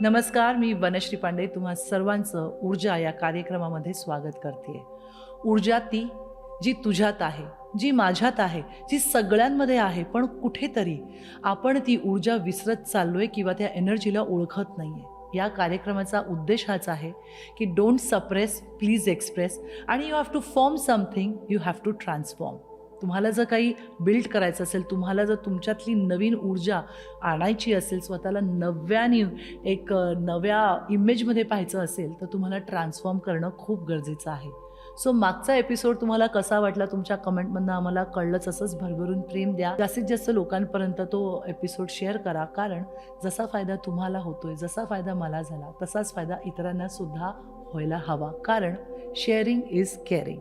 नमस्कार, मी वनश्री पांडे तुम्हा सर्वांचं ऊर्जा या कार्यक्रमामध्ये स्वागत करते. ऊर्जा ती जी तुझ्यात आहे, जी माझ्यात आहे, जी सगळ्यांमध्ये आहे, पण कुठेतरी आपण ती ऊर्जा विसरत चाललोय किंवा त्या एनर्जीला ओळखत नाहीये. या कार्यक्रमाचा उद्देश हाच आहे की डोंट सप्रेस, प्लीज एक्सप्रेस आणि you have to form something, you have to transform. तुम्हाला जर काही बिल्ड करायचं असेल, तुम्हाला जर तुमच्यातली नवीन ऊर्जा आणायची असेल, स्वतःला नव्याने नव्या इमेजमध्ये पाहायचं असेल, तर तुम्हाला ट्रान्सफॉर्म करणं खूप गरजेचं आहे. सो मागचा एपिसोड तुम्हाला कसा वाटला तुमच्या कमेंटमधनं आम्हाला कळलंच. असंच भरभरून प्रेम द्या. जास्तीत जास्त लोकांपर्यंत तो एपिसोड शेअर करा, कारण जसा फायदा तुम्हाला होतोय, जसा फायदा मला झाला, तसाच फायदा इतरांना सुद्धा व्हायला हवा, कारण शेअरिंग इज केअरिंग.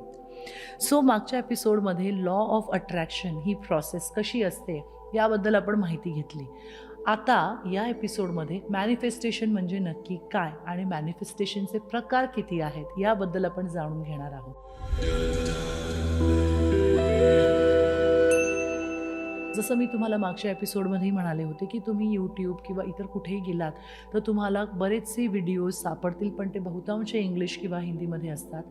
सो मागच्या एपिसोडमध्ये लॉ ऑफ अट्रॅक्शन ही प्रोसेस कशी असते याबद्दल आपण माहिती घेतली. आता या एपिसोडमध्ये मॅनिफेस्टेशन म्हणजे नक्की काय आणि मॅनिफेस्टेशनचे प्रकार किती आहेत याबद्दल आपण जाणून घेणार आहोत. जसं मी तुम्हाला मागच्या एपिसोडमध्येही म्हणाले होते की तुम्ही यूट्यूब किंवा इतर कुठेही गेलात तर तुम्हाला बरेचसे व्हिडिओज सापडतील, पण ते बहुतांश इंग्लिश किंवा हिंदीमध्ये असतात.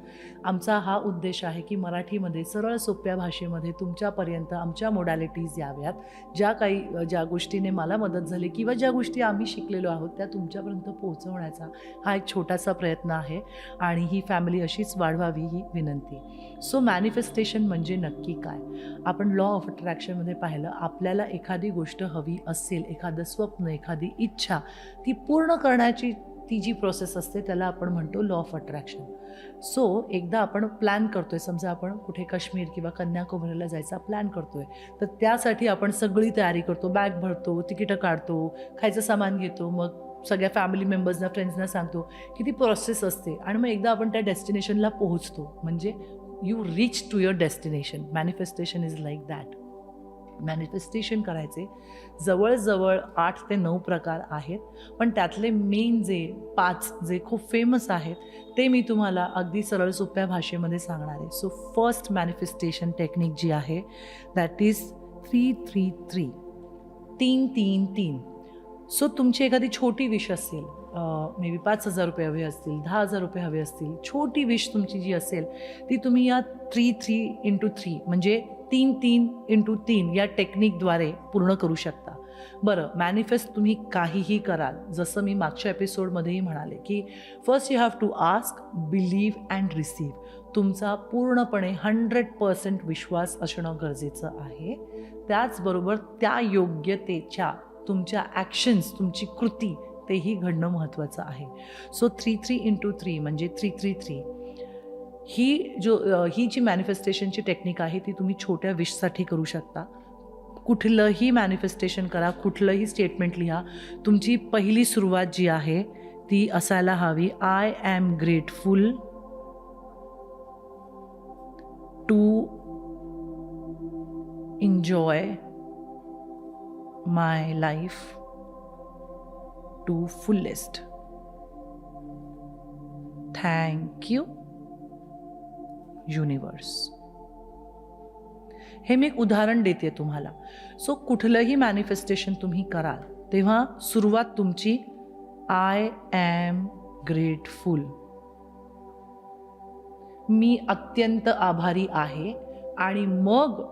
आमचा हा उद्देश आहे की मराठीमध्ये सरळ सोप्या भाषेमध्ये तुमच्यापर्यंत आमच्या मोडॅलिटीज याव्यात. ज्या गोष्टीने मला मदत झाली किंवा ज्या गोष्टी आम्ही शिकलेलो आहोत त्या तुमच्यापर्यंत पोहोचवण्याचा हा एक छोटासा प्रयत्न आहे आणि ही फॅमिली अशीच वाढवावी ही विनंती. सो मॅनिफेस्टेशन म्हणजे नक्की काय? आपण लॉ ऑफ अट्रॅक्शनमध्ये पाहिलं, आपल्याला एखादी गोष्ट हवी असेल, एखादं स्वप्न, एखादी इच्छा, ती पूर्ण करण्याची ती जी प्रोसेस असते त्याला आपण म्हणतो लॉ ऑफ अट्रॅक्शन. सो एकदा आपण प्लॅन करतोय, समजा आपण कुठे काश्मीर किंवा कन्याकुमारीला जायचा प्लॅन करतोय, तर त्यासाठी आपण सगळी तयारी करतो, बॅग भरतो, तिकीटं काढतो, खायचं सामान घेतो, मग सगळ्या फॅमिली मेंबर्सना, फ्रेंड्सना सांगतो की ती प्रोसेस असते आणि मग एकदा आपण त्या डेस्टिनेशनला पोहोचतो, म्हणजे you reach to your destination. Manifestation is like that. Manifestation करायचे जवळजवळ 8 ते 9 प्रकार आहेत, पण त्यातले मेन जे 5 जे खूप फेमस आहेत ते मी तुम्हाला अगदी सरळ सोप्या भाषेमध्ये सांगणार आहे. सो फर्स्ट मॅनिफेस्टेशन टेक्निक जी आहे दॅट इज 333, 333. सो तुमची एखादी छोटी विश असेल, मे बी 5,000 रुपये हवे असतील, 10,000 रुपये हवे असतील, छोटी विश तुमची जी असेल ती तुम्ही या 3-3 म्हणजे 3-3 या टेक्निकद्वारे पूर्ण करू शकता. बरं, मॅनिफेस्ट तुम्ही काहीही कराल, जसं मी मागच्या एपिसोडमध्येही म्हणाले की first you have to ask, believe and receive. तुमचा पूर्णपणे 100% विश्वास असणं गरजेचं आहे. त्याचबरोबर त्या योग्यतेच्या तुमच्या ॲक्शन्स, तुमची कृती, तेही घडणं महत्त्वाचं आहे. सो 3-3 म्हणजे 333 ही जी मॅनिफेस्टेशनची टेक्निक आहे ती तुम्ही छोट्या विशसाठी करू शकता. कुठलंही मॅनिफेस्टेशन करा, कुठलंही स्टेटमेंट लिहा. तुमची पहिली सुरुवात जी आहे ती असायला हवी, I am grateful to enjoy my life to fullest. Thank you universe. हे मी एक उदाहरण देते तुम्हाला. सो कुठलंही मॅनिफेस्टेशन तुम्ही कराल तेव्हा सुरुवात तुमची आय ॲम ग्रेटफुल, मी अत्यंत आभारी आहे. आणि मग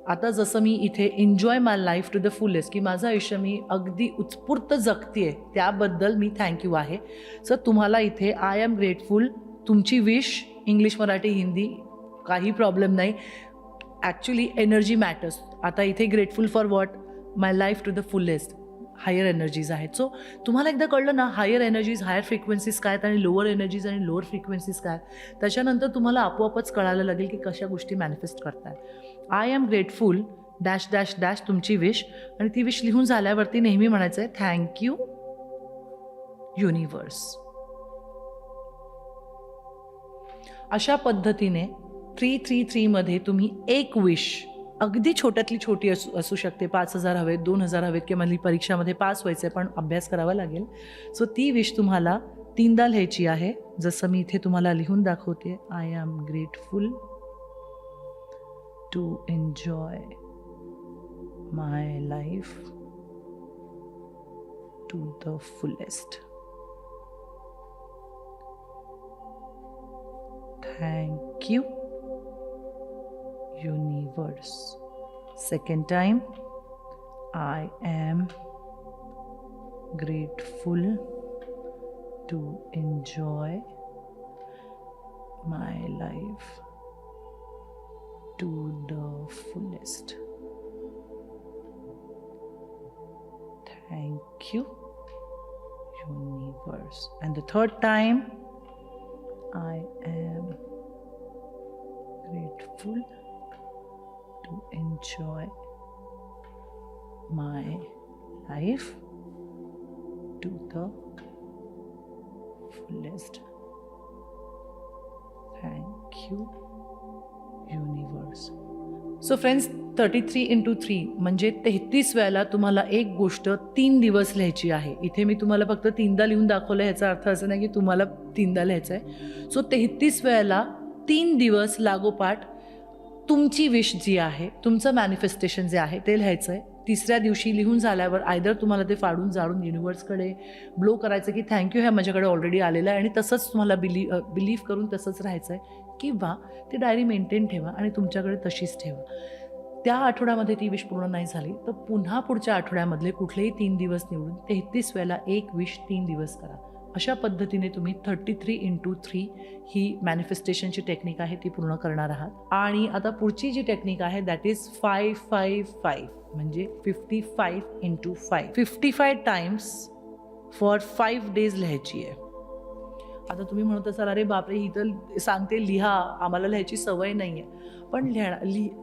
आता जसं मी इथे enjoy my life to the fullest, की माझं आयुष्य मी अगदी उत्स्फूर्त जगते त्याबद्दल मी थँक्यू आहे. सो तुम्हाला इथे आय ॲम ग्रेटफुल, तुमची विश, इंग्लिश, मराठी, हिंदी काही प्रॉब्लेम नाही. Actually energy matters. आता इथे grateful for what? My life to the fullest. Higher energies आहेत. सो तुम्हाला एकदा कळलं ना हायर एनर्जीज, हायर फ्रिक्वेन्सीज काय आहेत आणि लोअर एनर्जीज आणि लोअर फ्रिक्वेन्सीज काय, त्याच्यानंतर तुम्हाला आपोआपच कळायला लागेल की कशा गोष्टी मॅनिफेस्ट करताय. I am grateful dash dash dash तुमची विश, आणि ती विश लिहून झाल्यावरती नेहमी म्हणायचं आहे थँक्यू युनिवर्स. अशा पद्धतीने 333 तुम्ही एक विश, अगदी छोट्यातली छोटी असू शकते, 5,000 हवेत, 2,000 हवेत, किंवा मला परीक्षामध्ये पास व्हायचं आहे पण अभ्यास करावा लागेल. सो ती विश तुम्हाला 3दा लिहायची आहे, जसं मी इथे तुम्हाला लिहून दाखवते. I am grateful to enjoy my life to the fullest. Thank you, universe. Second time, I am grateful to enjoy my life to the fullest. Thank you, universe. And the third time, I am grateful to enjoy my life to the fullest. Thank you, universe. So friends 33x3 म्हणजे 33 वेळेला तुम्हाला एक गोष्ट 3 दिवस लिहायची आहे. इथे मी तुम्हाला फक्त 3दा लिहून दाखवलं, ह्याचा अर्थ असं नाही की तुम्हाला 3दा लिहायचं आहे. सो 33 वेळेला 3 दिवस लागोपाठ तुमची विश जी आहे, तुमचं मॅनिफेस्टेशन जे आहे ते लिहायचं आहे. तिसऱ्या दिवशी लिहून झाल्यावर आयदर तुम्हाला ते फाडून जाळून युनिवर्सकडे ब्लो करायचं की थँक्यू, ह्या माझ्याकडे ऑलरेडी आलेलं आहे आणि तसंच तुम्हाला बिलीव्ह करून तसंच राहायचं आहे, किंवा ती डायरी मेंटेन ठेवा आणि तुमच्याकडे तशीच ठेवा. त्या आठवड्यामध्ये ती विश पूर्ण नाही झाली तर पुन्हा पुढच्या आठवड्यामधले कुठलेही 3 दिवस निवडून 33 वेळेला एक विश 3 दिवस करा. अशा पद्धतीने तुम्ही 33x3 ही मॅनिफेस्टेशनची टेक्निक आहे ती पूर्ण करणार आहात. आणि आता पुढची जी टेक्निक आहे दॅट इज 555 म्हणजे 55x5 55 टाइम्स फॉर 5 डेज लिहायची आहे. आता तुम्ही म्हणत असाल अरे बापरे, ही तर सांगते लिहा, आम्हाला लिहायची सवय नाही आहे. पण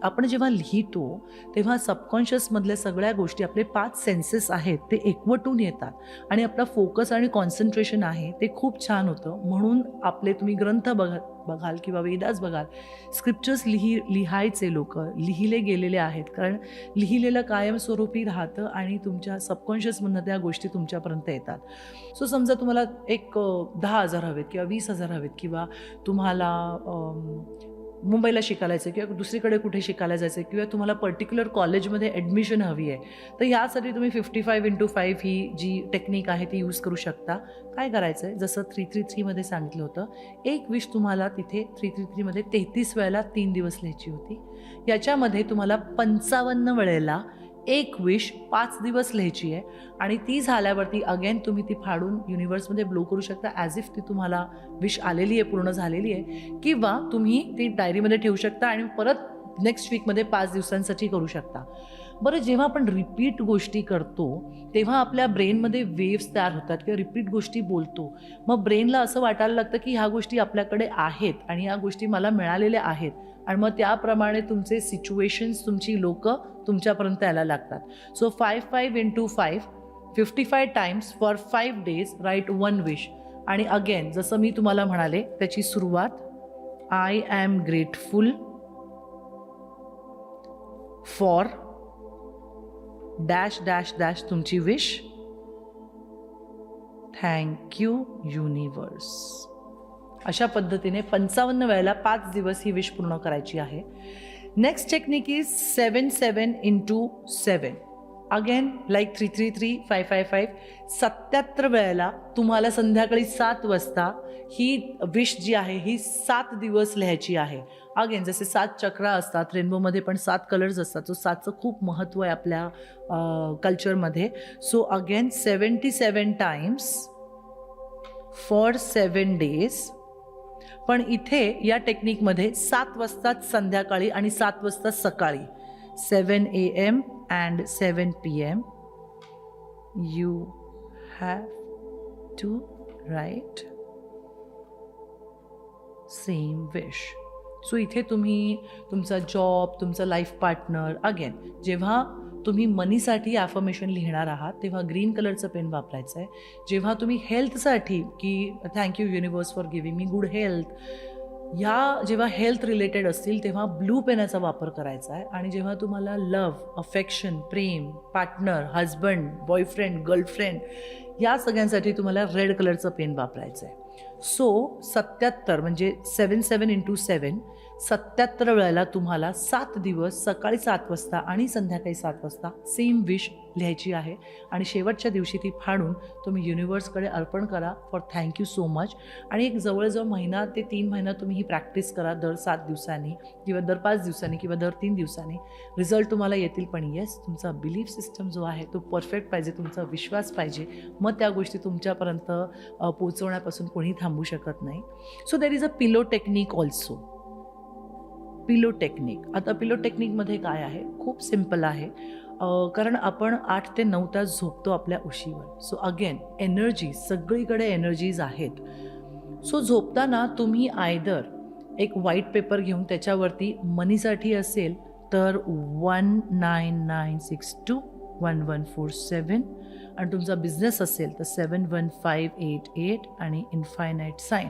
आपण जेव्हा लिहितो तेव्हा सबकॉन्शियसमधल्या सगळ्या गोष्टी, आपले 5 सेन्सेस आहेत ते एकवटून येतात आणि आपला फोकस आणि कॉन्सन्ट्रेशन आहे ते खूप छान होतं. म्हणून आपले तुम्ही ग्रंथ बघाल किंवा वेदास बघाल, स्क्रिप्चर्स लिहायचे लोक लिहिले गेलेले आहेत, कारण लिहिलेलं कायमस्वरूपी राहतं आणि तुमच्या सबकॉन्शियसमधनं त्या गोष्टी तुमच्यापर्यंत येतात. सो समजा तुम्हाला एक 10,000 हवेत किंवा 20,000 हवेत, किंवा तुम्हाला मुंबईला शिकायला जायचं किंवा दुसरीकडे कुठे शिकायला जायचं, किंवा तुम्हाला पर्टिक्युलर कॉलेजमध्ये ॲडमिशन हवी आहे, तर ह्यासाठी तुम्ही 55x5 ही जी टेक्निक आहे ती यूज करू शकता. काय करायचं आहे, जसं 333मध्ये सांगितलं होतं, एक विश तुम्हाला तिथे 333मध्ये 33 वेळेला 3 दिवस लिहायची होती. याच्यामध्ये तुम्हाला 55 वेळेला एक विश 5 दिवस लिहायची आहे आणि ती झाल्यावरती अगेन तुम्ही ती फाडून युनिवर्समध्ये ब्लो करू शकता ॲज इफ ती तुम्हाला विश आलेली आहे, पूर्ण झालेली आहे, किंवा तुम्ही ती डायरीमध्ये ठेवू शकता आणि परत नेक्स्ट वीकमध्ये 5 दिवसांसाठी करू शकता. बरं, जेव्हा आपण रिपीट गोष्टी करतो तेव्हा आपल्या ब्रेनमध्ये वेव्स तयार होतात किंवा रिपीट गोष्टी बोलतो, मग ब्रेनला असं वाटायला लागतं की ह्या गोष्टी आपल्याकडे आहेत आणि ह्या गोष्टी मला मिळालेल्या आहेत, आणि मग त्याप्रमाणे तुमचे सिच्युएशन्स, तुमची लोकं तुमच्यापर्यंत यायला लागतात. So 55x5 55 times for 5 days write 1 wish. आणि अगेन जसं मी तुम्हाला म्हणाले त्याची सुरुवात, I am grateful for dash dash dash तुमची विश, थँक्यू युनिवर्स. अशा पद्धतीने 55 वेळेला 5 दिवस ही विश पूर्ण करायची आहे. Next technique is 77x7. Again like 333 555 77 वेळेला तुम्हाला संध्याकाळी 7 वाजता ही विश जी आहे ही 7 दिवस लिहायची आहे. अगेन जसे 7 चक्रा असतात, रेनबोमध्ये पण 7 कलर्स असतात, सो 7चं खूप महत्त्व आहे आपल्या कल्चरमध्ये. So again 77 times for 7 days. पण इथे या टेक्निकमध्ये 7 वाजता संध्याकाळी आणि 7 वाजता सकाळी, 7 AM and 7 PM you have to write same wish. So इथे तुम्ही तुमचा जॉब, तुमचं लाईफ पार्टनर, अगेन जेव्हा तुम्ही मनीसाठी ॲफर्मेशन लिहिणार आहात तेव्हा ग्रीन कलरचं पेन वापरायचं आहे. जेव्हा तुम्ही हेल्थसाठी की thank you universe for giving me good health, या जेव्हा हेल्थ रिलेटेड असतील तेव्हा ब्लू पेनाचा वापर करायचा आहे. आणि जेव्हा तुम्हाला लव्ह, अफेक्शन, प्रेम, पार्टनर, हजबंड, बॉयफ्रेंड, गर्लफ्रेंड, या सगळ्यांसाठी तुम्हाला रेड कलरचं पेन वापरायचं आहे. सो 77 म्हणजे 77 × 7 77 वेळेला तुम्हाला 7 दिवस सकाळी 7 वाजता आणि संध्याकाळी 7 वाजता सेम विश लिहायची आहे आणि शेवटच्या दिवशी ती फाडून तुम्ही युनिवर्सकडे अर्पण करा फॉर थँक्यू सो मच. आणि एक जवळजवळ महिना ते 3 महिना तुम्ही ही प्रॅक्टिस करा, दर 7 दिवसांनी किंवा दर 5 दिवसांनी किंवा दर 3 दिवसांनी. रिझल्ट तुम्हाला येतील. पण येस, तुमचा बिलीफ सिस्टम जो आहे तो परफेक्ट पाहिजे, तुमचा विश्वास पाहिजे, मग त्या गोष्टी तुमच्यापर्यंत पोहोचवण्यापासून कोणी थांबू शकत नाही. So there is a pillow technique also. Pillow technique. आता पिलो टेक्निकमध्ये काय आहे, खूप सिम्पल आहे. कारण आपण 8 ते 9 तास झोपतो आपल्या उशीवर. सो अगेन एनर्जी, सगळीकडे एनर्जीज आहेत. सो झोपताना तुम्ही आयदर एक व्हाईट पेपर घेऊन त्याच्यावरती मनीसाठी असेल तर 199621147 आणि तुमचा बिझनेस असेल तर 71588 आणि इन्फायनाईट साईन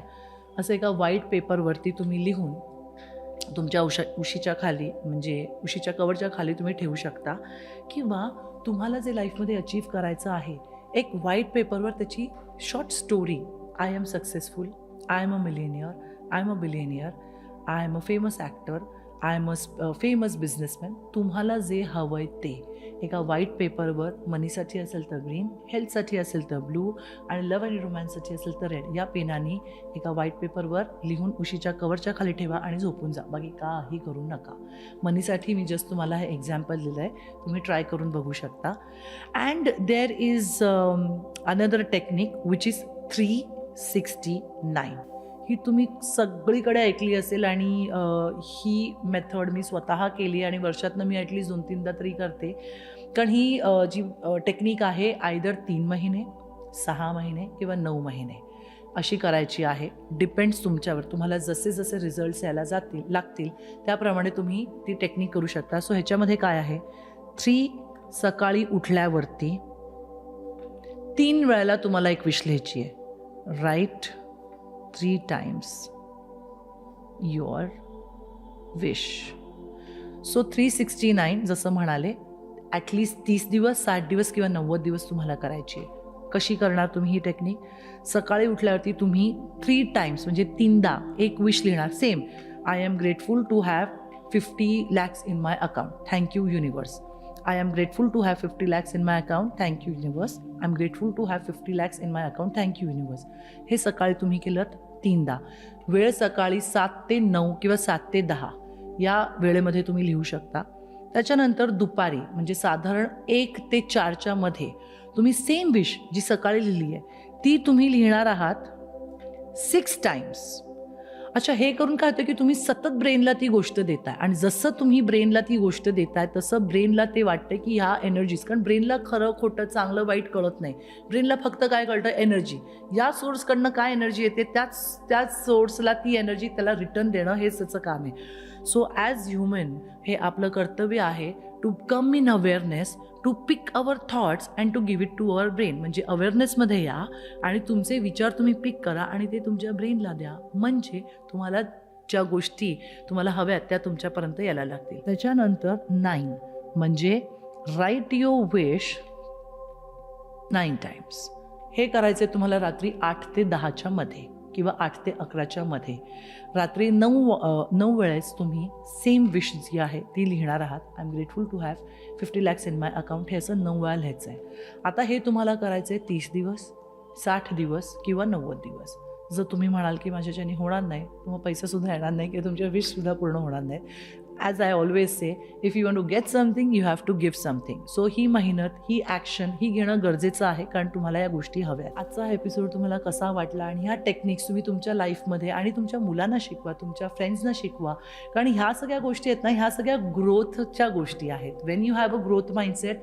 असं एका व्हाईट पेपरवरती तुम्ही लिहून तुमच्या उशीच्या खाली, म्हणजे उशीच्या कवरच्या खाली तुम्ही ठेवू शकता. किंवा तुम्हाला जे लाईफमध्ये अचीव करायचं आहे, एक व्हाईट पेपरवर त्याची short story, I am successful, I am a millionaire, I am a billionaire, I am a famous actor, I am a famous businessman, तुम्हाला जे हवं आहे ते एका व्हाईट पेपरवर, मनीसाठी असेल तर ग्रीन, हेल्थसाठी असेल तर ब्लू आणि लव्ह आणि रोमॅन्ससाठी असेल तर रेड, या पेनाने एका व्हाईट पेपरवर लिहून उशीच्या कवरच्या खाली ठेवा आणि झोपून जा. बाकी काही करू नका. मनीसाठी मी जस्ट तुम्हाला हे एक्झाम्पल दिलं आहे, तुम्ही ट्राय करून बघू शकता. And there is another technique which is 369. ही तुम्ही सगळीकडे ऐकली असेल आणि ही मेथड मी स्वतः केली आणि वर्षातनं मी ॲटलीस्ट 2-3दा तरी करते. कारण ही जी टेक्निक आहे आयदर 3 महिने, 6 महिने किंवा 9 महिने अशी करायची आहे. डिपेंड्स तुमच्यावर, तुम्हाला जसे जसे रिझल्ट्स यायला लागतील त्याप्रमाणे तुम्ही ती टेक्निक करू शकता. सो ह्याच्यामध्ये काय आहे, 3 सकाळी उठल्यावरती 3 वेळेला तुम्हाला एक विश लिहायची आहे. Write 3 times your wish. So 369 जसं म्हणाले, ॲटलिस्ट 30 दिवस, 60 दिवस किंवा 90 दिवस तुम्हाला करायची आहे. कशी करणार तुम्ही ही टेक्निक? सकाळी उठल्यावरती तुम्ही 3 times म्हणजे 3दा एक विश लिहिणार. Same, I am grateful to have 50 lakhs in my account, thank you universe. I am grateful to have 50 lakhs in my account, thank you universe. I'm grateful to have 50 lakhs in my account, thank you universe. हे सकाळी तुम्ही केलं 3दा. वेळ सकाळी 7 ते 9 किंवा 7 ते 10 या वेळेमध्ये तुम्ही लिहू शकता. त्याच्यानंतर दुपारी म्हणजे साधारण 1 ते 4च्या मध्ये तुम्ही सेम विश जी सकाळी लिहिली आहे ती तुम्ही लिहिणार आहात 6 times. अच्छा, हे करून काय होतं की तुम्ही सतत ब्रेनला ती गोष्ट देताय आणि जसं तुम्ही ब्रेनला ती गोष्ट देताय तसं ब्रेनला ते वाटतं की ह्या एनर्जीज, कारण ब्रेनला खरं खोटं चांगलं वाईट कळत नाही. ब्रेनला फक्त काय कळतं, एनर्जी. या सोर्सकडनं काय एनर्जी येते त्याच सोर्सला ती एनर्जी त्याला रिटर्न देणं हेच त्याचं काम आहे. सो ॲज ह्युमन हे आपलं कर्तव्य आहे to come in awareness, to pick our thoughts and to give it to our brain. म्हणजे अवेअरनेसमध्ये या आणि तुमचे विचार तुम्ही पिक करा आणि ते तुमच्या ब्रेनला द्या. म्हणजे तुम्हाला ज्या गोष्टी तुम्हाला हव्यात त्या तुमच्यापर्यंत यायला लागतील. त्याच्यानंतर 9 म्हणजे राईट युअर विश 9 times. हे करायचे तुम्हाला रात्री 8 ते 10च्या मध्ये किंवा 8 ते 11च्या मध्ये. रात्री 9 वेळेस तुम्ही सेम विश जी आहे ती लिहिणार आहात. I am grateful to have 50 lakhs in my account. हे असं 9 वेळा लिहायचं आहे. आता हे तुम्हाला करायचं आहे 30 दिवस, 60 दिवस किंवा 90 दिवस. जर तुम्ही म्हणाल की माझ्याच्याने होणार नाही, मग पैसासुद्धा येणार नाही किंवा तुमच्या विशसुद्धा पूर्ण होणार नाही. As I always say, if you want to get something you have to give something. So ही मेहनत, ही ॲक्शन ही घेणं गरजेचं आहे, कारण तुम्हाला या गोष्टी हव्या. आजचा हा एपिसोड तुम्हाला कसा वाटला आणि ह्या टेक्निक्स तुम्ही तुमच्या लाईफमध्ये आणि तुमच्या मुलांना शिकवा, तुमच्या फ्रेंड्सना शिकवा. कारण ह्या सगळ्या गोष्टी आहेत ना, ह्या सगळ्या ग्रोथच्या गोष्टी आहेत. Wien you have a growth mindset,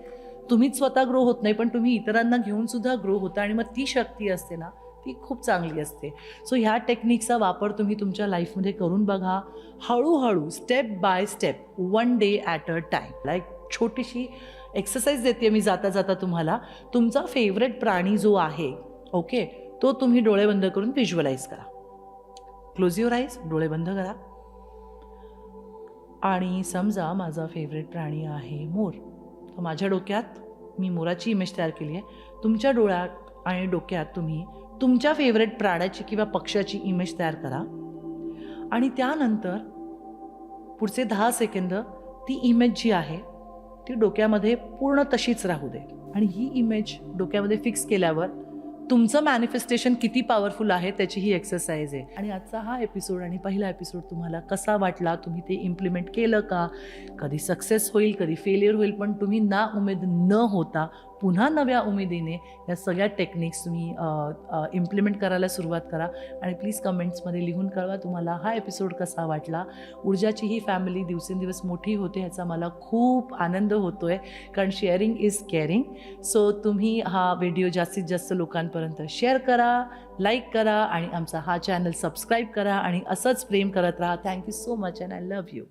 तुम्हीच स्वतः ग्रो होत नाही पण तुम्ही इतरांना घेऊन सुद्धा ग्रो होता आणि मग ती शक्ती असते ना, ती खूप चांगली असते. सो ह्या टेक्निकचा वापर तुम्ही तुमच्या लाईफमध्ये करून बघा. हळूहळू, step by step, 1 day at a time. Like छोटीशी एक्सरसाइज देते मी जाता जाता तुम्हाला. तुमचा फेवरेट प्राणी जो आहे, ओके, तो तुम्ही डोळे बंद करून व्हिज्युअलाइज करा. क्लोज युअर आईज, डोळे बंद करा आणि समजा माझा फेवरेट प्राणी आहे मोर. तर माझ्या डोक्यात मी मोराची इमेज तयार केली आहे. तुमच्या डोळ्यात आणि डोक्यात तुम्ही तुमच्या फेवरेट प्राण्याची किंवा पक्ष्याची इमेज तयार करा आणि त्यानंतर पुढचे 10 सेकंद ती इमेज जी आहे ती डोक्यामध्ये पूर्ण तशीच राहू दे. आणि ही इमेज डोक्यामध्ये फिक्स केल्यावर तुमचं मॅनिफेस्टेशन किती पॉवरफुल आहे त्याची ही एक्सरसाइज आहे. आणि आजचा हा एपिसोड आणि पहिला एपिसोड तुम्हाला कसा वाटला, तुम्ही ते इम्प्लिमेंट केलं का, कधी सक्सेस होईल कधी फेलियर होईल, पण तुम्ही ना उमेद न होता पुन्हा नव्या उमेदीने या सगळ्या टेक्निक्स तुम्ही इम्प्लिमेंट करायला सुरुवात करा. आणि प्लीज कमेंट्समध्ये लिहून कळवा तुम्हाला हा एपिसोड कसा वाटला. ऊर्जाची ही फॅमिली दिवसेंदिवस मोठी होते ह्याचा मला खूप आनंद होतो आहे, कारण शेअरिंग इज केअरिंग. सो तुम्ही हा व्हिडिओ जास्तीत जास्त लोकांपर्यंत शेअर करा, लाईक करा आणि आमचा हा चॅनल सबस्क्राईब करा आणि असंच प्रेम करत राहा. Thank you so much and I love you.